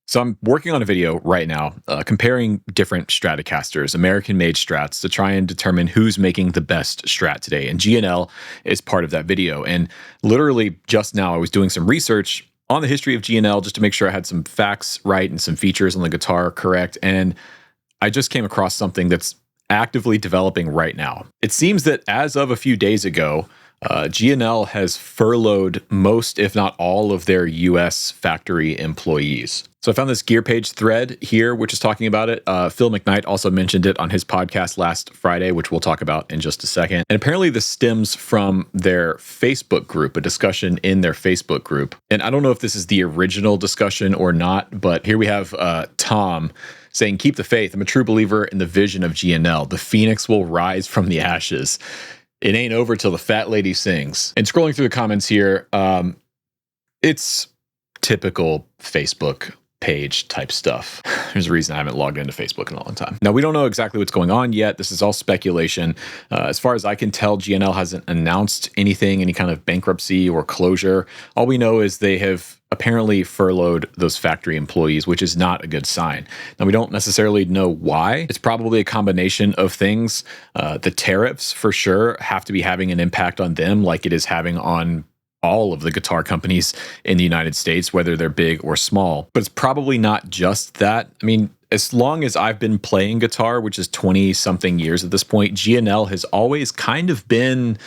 So I'm working on a video right now comparing different Stratocasters, American-made Strats, to try and determine who's making the best Strat today. And GNL is part of that video. And literally just now I was doing some research on the history of GNL just to make sure I had some facts right and some features on the guitar correct. And I just came across something that's actively developing right now. It seems that as of a few days ago, GNL has furloughed most, if not all, of their US factory employees. So I found this gear page thread here, which is talking about it. Phil McKnight also mentioned it on his podcast last Friday, which we'll talk about in just a second. And apparently this stems from their Facebook group, a discussion in their Facebook group. And I don't know if this is the original discussion or not, but here we have Tom saying, "Keep the faith. I'm a true believer in the vision of GNL. The phoenix will rise from the ashes. It ain't over till the fat lady sings." And scrolling through the comments here, it's typical Facebook page type stuff. There's a reason I haven't logged into Facebook in a long time. Now, we don't know exactly what's going on yet. This is all speculation. As far as I can tell, GNL hasn't announced anything, any kind of bankruptcy or closure. All we know is they have apparently furloughed those factory employees, which is not a good sign. Now, we don't necessarily know why. It's probably a combination of things. The tariffs, for sure, have to be having an impact on them like it is having on all of the guitar companies in the United States, whether they're big or small. But it's probably not just that. I mean, as long as I've been playing guitar, which is 20-something years at this point, GNL has always kind of been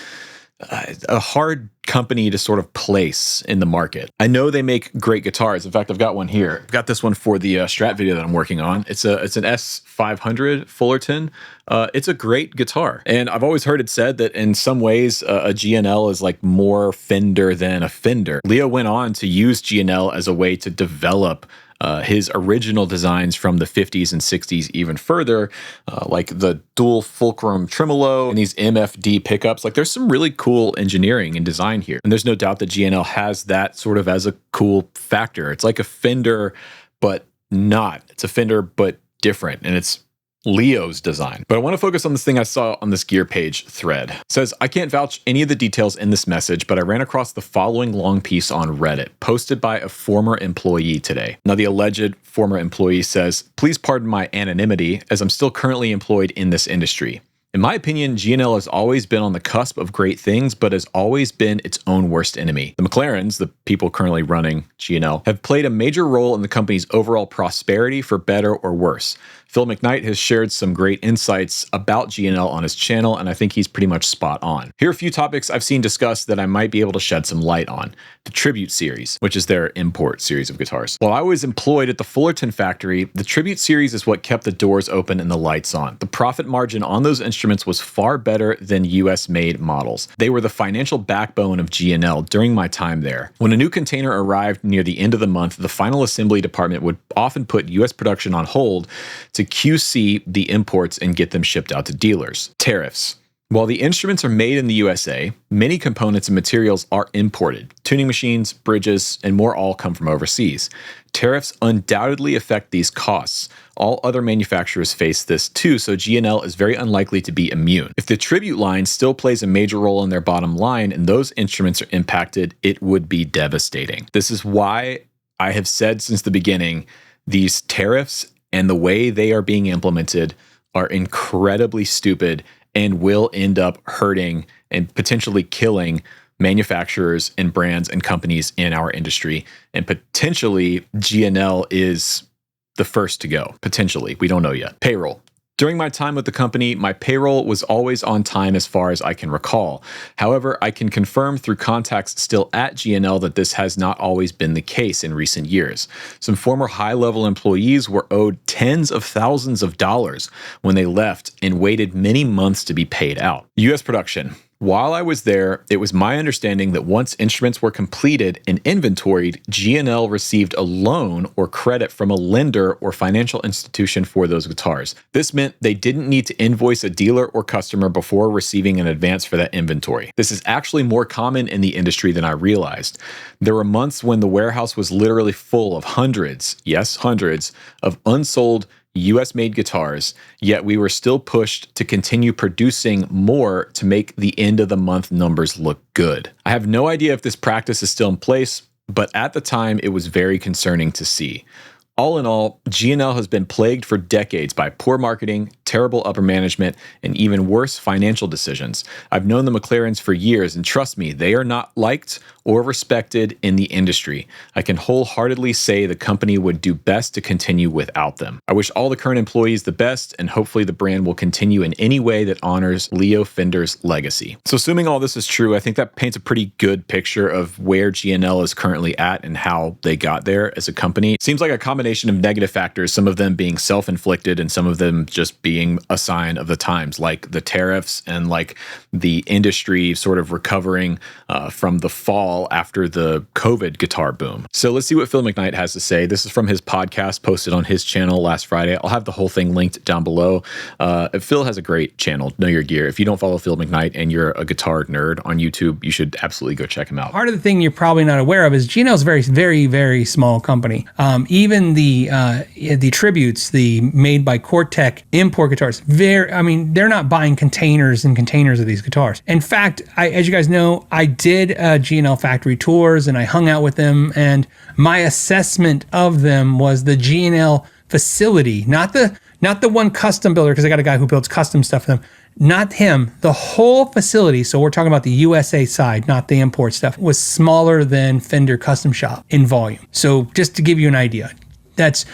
a hard company to sort of place in the market. I know they make great guitars. In fact, I've got one here. I've got this one for the Strat video that I'm working on. It's an S500 Fullerton. It's a great guitar. And I've always heard it said that in some ways, a GNL is like more Fender than a Fender. Leo went on to use GNL as a way to develop his original designs from the 50s and 60s even further, like the dual fulcrum tremolo and these MFD pickups. Like, there's some really cool engineering and design here. And there's no doubt that GNL has that sort of as a cool factor. It's like a Fender, but not. It's a Fender, but different. And it's Leo's design. But I want to focus on this thing I saw on this gear page thread. It says, "I can't vouch any of the details in this message, but I ran across the following long piece on Reddit, posted by a former employee today." Now, the alleged former employee says, "Please pardon my anonymity, as I'm still currently employed in this industry. In my opinion, GNL has always been on the cusp of great things, but has always been its own worst enemy. The McLarens, the people currently running GNL, have played a major role in the company's overall prosperity for better or worse. Phil McKnight has shared some great insights about GNL on his channel, and I think he's pretty much spot on. Here are a few topics I've seen discussed that I might be able to shed some light on. The Tribute series, which is their import series of guitars. While I was employed at the Fullerton factory, the Tribute series is what kept the doors open and the lights on. The profit margin on those instruments was far better than US-made models. They were the financial backbone of GNL during my time there. When a new container arrived near the end of the month, the final assembly department would often put US production on hold to QC the imports and get them shipped out to dealers. Tariffs. While the instruments are made in the USA, many components and materials are imported. Tuning machines, bridges, and more all come from overseas. Tariffs undoubtedly affect these costs. All other manufacturers face this too, so GNL is very unlikely to be immune. If the Tribute line still plays a major role in their bottom line and those instruments are impacted, it would be devastating. This is why I have said since the beginning, these tariffs and the way they are being implemented are incredibly stupid and will end up hurting and potentially killing manufacturers and brands and companies in our industry. And potentially GNL is the first to go. Potentially. We don't know yet. Payroll. During my time with the company, my payroll was always on time as far as I can recall. However, I can confirm through contacts still at GNL that this has not always been the case in recent years. Some former high-level employees were owed tens of thousands of dollars when they left and waited many months to be paid out. US production. While I was there, it was my understanding that once instruments were completed and inventoried, GNL received a loan or credit from a lender or financial institution for those guitars. This meant they didn't need to invoice a dealer or customer before receiving an advance for that inventory. This is actually more common in the industry than I realized. There were months when the warehouse was literally full of hundreds, yes, hundreds, of unsold US-made guitars, yet we were still pushed to continue producing more to make the end of the month numbers look good. I have no idea if this practice is still in place, but at the time it was very concerning to see. All in all, G&L has been plagued for decades by poor marketing, terrible upper management, and even worse financial decisions. I've known the McLarens for years, and trust me, they are not liked or respected in the industry. I can wholeheartedly say the company would do best to continue without them. I wish all the current employees the best, and hopefully the brand will continue in any way that honors Leo Fender's legacy. So assuming all this is true, I think that paints a pretty good picture of where G&L is currently at and how they got there as a company. It seems like a combination of negative factors, some of them being self-inflicted and some of them just being a sign of the times, like the tariffs and like the industry sort of recovering from the fall after the COVID guitar boom. So let's see what Phil McKnight has to say. This is from his podcast posted on his channel last Friday. I'll have the whole thing linked down below. Phil has a great channel, Know Your Gear. If you don't follow Phil McKnight and you're a guitar nerd on YouTube, you should absolutely go check him out. Part of the thing you're probably not aware of is G&L is a very, very, very small company. Even the tributes, the made by Cortec import guitars, they're not buying containers and containers of these guitars. In fact, as you guys know, I did G&L factory tours and I hung out with them, and my assessment of them was the G&L facility, not the one custom builder, because I got a guy who builds custom stuff for them. Not him, the whole facility, so we're talking about the USA side, not the import stuff, was smaller than Fender Custom Shop in volume. So just to give you an idea, that's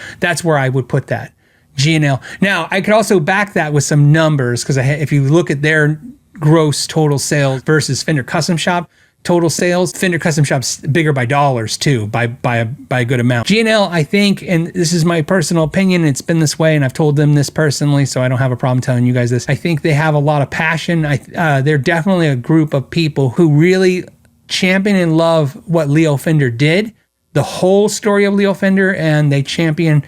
where I would put that. G&L. Now, I could also back that with some numbers, because if you look at their gross total sales versus Fender Custom Shop total sales, Fender Custom Shop's bigger by dollars too, by a good amount. G&L, I think, and this is my personal opinion, it's been this way, and I've told them this personally, so I don't have a problem telling you guys this. I think they have a lot of passion. They're definitely a group of people who really champion and love what Leo Fender did, the whole story of Leo Fender, and they champion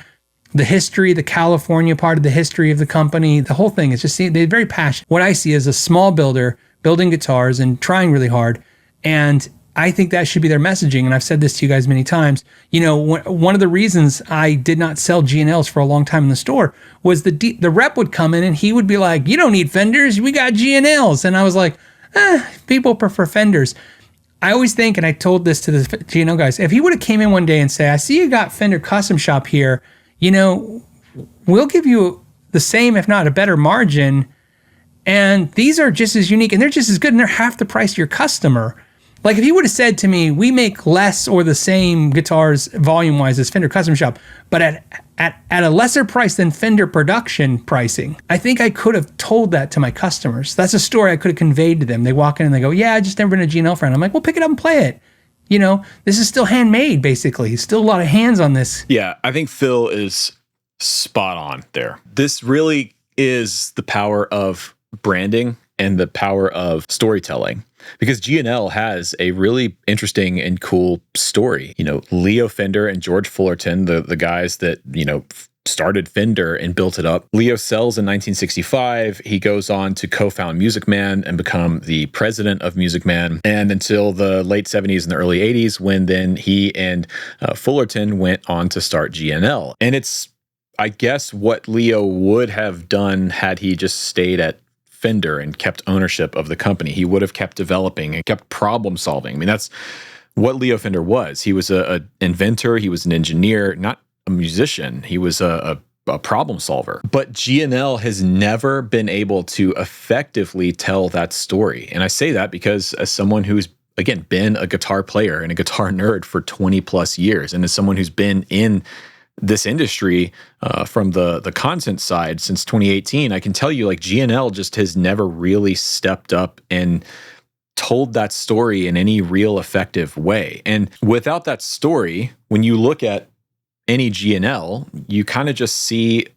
the history, the California part of the history of the company. The whole thing is just, they're very passionate. What I see is a small builder building guitars and trying really hard. And I think that should be their messaging. And I've said this to you guys many times. You know, one of the reasons I did not sell G&Ls for a long time in the store was the rep would come in and he would be like, "You don't need Fenders, we got G&Ls." And I was like, people prefer Fenders. I always think, and I told this to the G&L guys, if he would have came in one day and say, "I see you got Fender Custom Shop here, you know, we'll give you the same, if not a better margin. And these are just as unique and they're just as good and they're half the price of your customer." Like if he would have said to me, "We make less or the same guitars volume-wise as Fender Custom Shop, but at a lesser price than Fender production pricing," I think I could have told that to my customers. That's a story I could have conveyed to them. They walk in and they go, "Yeah, I just never been a G&L friend." I'm like, "Well, pick it up and play it." You know, this is still handmade, basically. Still a lot of hands on this. Yeah, I think Phil is spot on there. This really is the power of branding and the power of storytelling, because G&L has a really interesting and cool story. You know, Leo Fender and George Fullerton, the guys that, you know, started Fender and built it up. Leo sells in 1965. He goes on to co-found Music Man and become the president of Music Man, and until the late 70s and the early 80s, when then he and Fullerton went on to start G&L. And it's, I guess, what Leo would have done had he just stayed at Fender and kept ownership of the company. He would have kept developing and kept problem solving. I mean, that's what Leo Fender was. He was an inventor. He was an engineer, not a musician. He was a problem solver. But G&L has never been able to effectively tell that story. And I say that because as someone who's, again, been a guitar player and a guitar nerd for 20 plus years, and as someone who's been in this industry from the content side since 2018, I can tell you, like, G&L just has never really stepped up and told that story in any real effective way. And without that story, when you look at any G&L, you kind of just see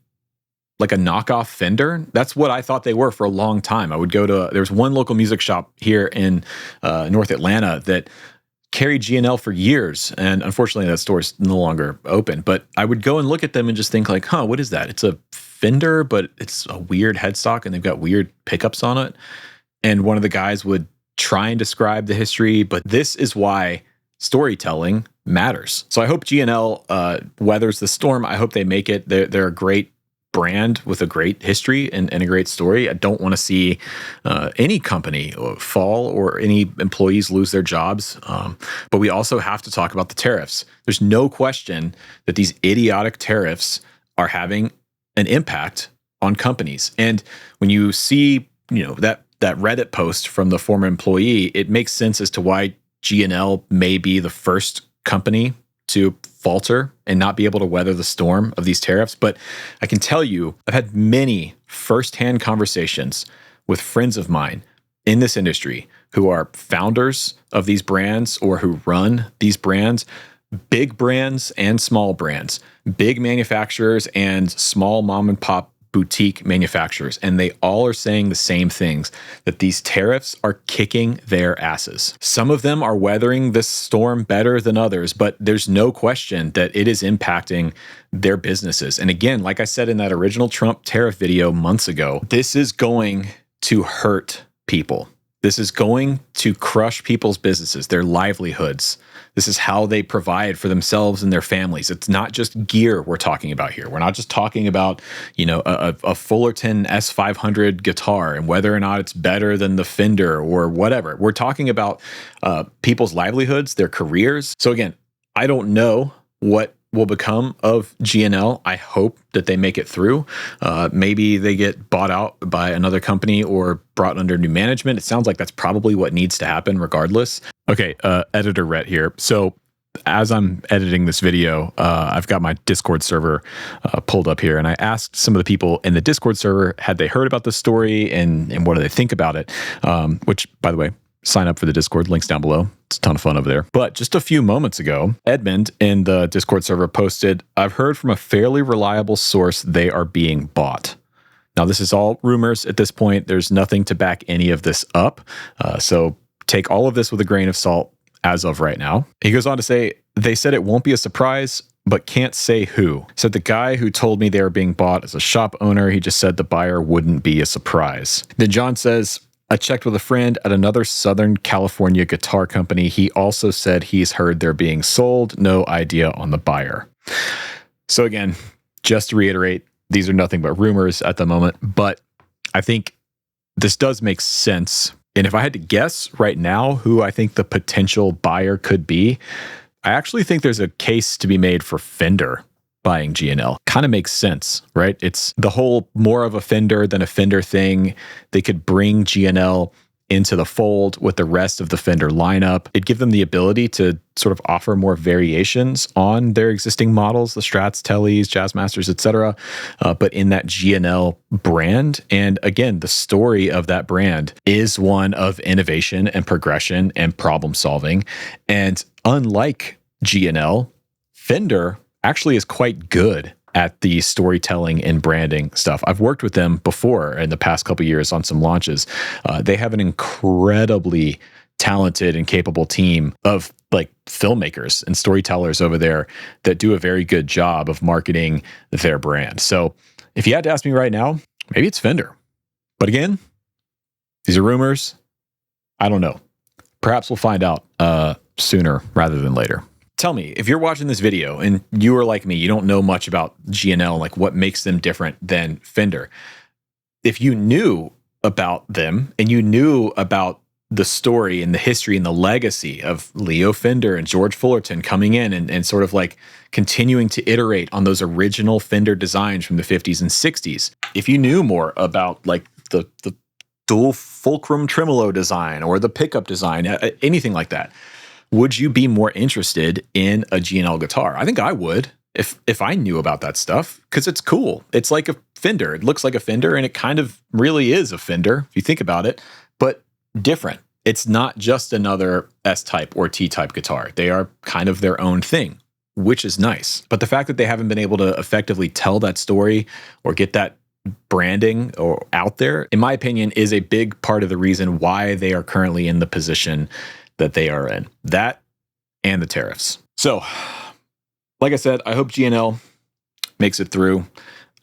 like a knockoff Fender. That's what I thought they were for a long time. I would go to, there's one local music shop here in North Atlanta that carried G&L for years, and unfortunately that store's no longer open. But I would go and look at them and just think like, what is that? It's a Fender, but it's a weird headstock and they've got weird pickups on it. And one of the guys would try and describe the history, but this is why storytelling matters. So I hope G&L weathers the storm. I hope they make it. They're a great brand with a great history and a great story. I don't want to see any company fall or any employees lose their jobs. But we also have to talk about the tariffs. There's no question that these idiotic tariffs are having an impact on companies. And when you see, that Reddit post from the former employee, it makes sense as to why G&L may be the first company to falter and not be able to weather the storm of these tariffs. But I can tell you, I've had many firsthand conversations with friends of mine in this industry who are founders of these brands or who run these brands, big brands and small brands, big manufacturers and small mom and pop boutique manufacturers, and they all are saying the same things, that these tariffs are kicking their asses. Some of them are weathering this storm better than others, but there's no question that it is impacting their businesses. And again, like I said in that original Trump tariff video months ago, this is going to hurt people. This is going to crush people's businesses, their livelihoods. This is how they provide for themselves and their families. It's not just gear we're talking about here. We're not just talking about, a Fullerton S500 guitar and whether or not it's better than the Fender or whatever. We're talking about people's livelihoods, their careers. So again, I don't know what will become of G&L. I hope that they make it through. Maybe they get bought out by another company or brought under new management. It sounds like that's probably what needs to happen regardless. Okay, editor Rhett here. So as I'm editing this video, I've got my Discord server pulled up here, and I asked some of the people in the Discord server, had they heard about this story and what do they think about it? Which, by the way, sign up for the Discord, links down below. It's a ton of fun over there. But just a few moments ago, Edmund in the Discord server posted, "I've heard from a fairly reliable source they are being bought." Now, this is all rumors at this point. There's nothing to back any of this up. So take all of this with a grain of salt as of right now. He goes on to say, "They said it won't be a surprise, but can't say who. Said the guy who told me they were being bought is a shop owner. He just said the buyer wouldn't be a surprise." Then John says, "I checked with a friend at another Southern California guitar company. He also said he's heard they're being sold. No idea on the buyer." So again, just to reiterate, these are nothing but rumors at the moment, but I think this does make sense. And if I had to guess right now who I think the potential buyer could be, I actually think there's a case to be made for Fender buying G&L. Kind of makes sense, right? It's the whole more of a Fender than a Fender thing. They could bring G&L into the fold with the rest of the Fender lineup. It'd give them the ability to sort of offer more variations on their existing models, the Strats, Tellys, Jazzmasters, etc., but in that G&L brand. And again, the story of that brand is one of innovation and progression and problem solving. And unlike G&L, Fender actually is quite good at the storytelling and branding stuff. I've worked with them before in the past couple of years on some launches. They have an incredibly talented and capable team of filmmakers and storytellers over there that do a very good job of marketing their brand. So if you had to ask me right now, maybe it's Fender. But again, these are rumors. I don't know. Perhaps we'll find out sooner rather than later. Tell me, if you're watching this video and you are like me, you don't know much about G&L, like what makes them different than Fender. If you knew about them and you knew about the story and the history and the legacy of Leo Fender and George Fullerton coming in and sort of continuing to iterate on those original Fender designs from the 50s and 60s, if you knew more about the dual fulcrum tremolo design or the pickup design, anything like that, would you be more interested in a G&L guitar? I think I would if I knew about that stuff, because it's cool. It's like a Fender. It looks like a Fender, and it kind of really is a Fender if you think about it, but different. It's not just another S-type or T-type guitar. They are kind of their own thing, which is nice. But the fact that they haven't been able to effectively tell that story or get that branding or out there, in my opinion, is a big part of the reason why they are currently in the position that they are in. That and the tariffs. So, like I said, I hope G&L makes it through.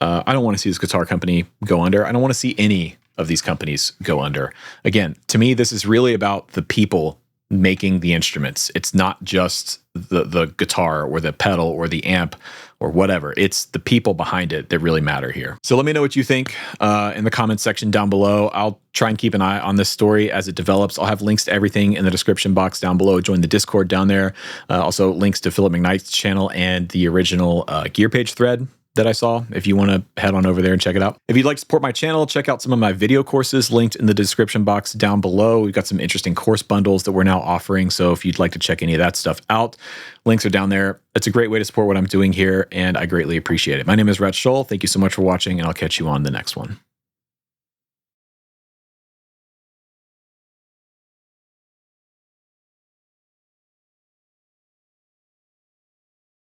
I don't want to see this guitar company go under. I don't want to see any of these companies go under. Again, to me, this is really about the people making the instruments. It's not just the guitar or the pedal or the amp or whatever. It's the people behind it that really matter here. So let me know what you think in the comments section down below. I'll try and keep an eye on this story as it develops. I'll have links to everything in the description box down below. Join the Discord down there. Also links to Philip McKnight's channel and the original Gear Page thread that I saw, if you want to head on over there and check it out. If you'd like to support my channel, check out some of my video courses linked in the description box down below. We've got some interesting course bundles that we're now offering, so if you'd like to check any of that stuff out, links are down there. It's a great way to support what I'm doing here, and I greatly appreciate it. My name is Rhett Scholl. Thank you so much for watching, and I'll catch you on the next one.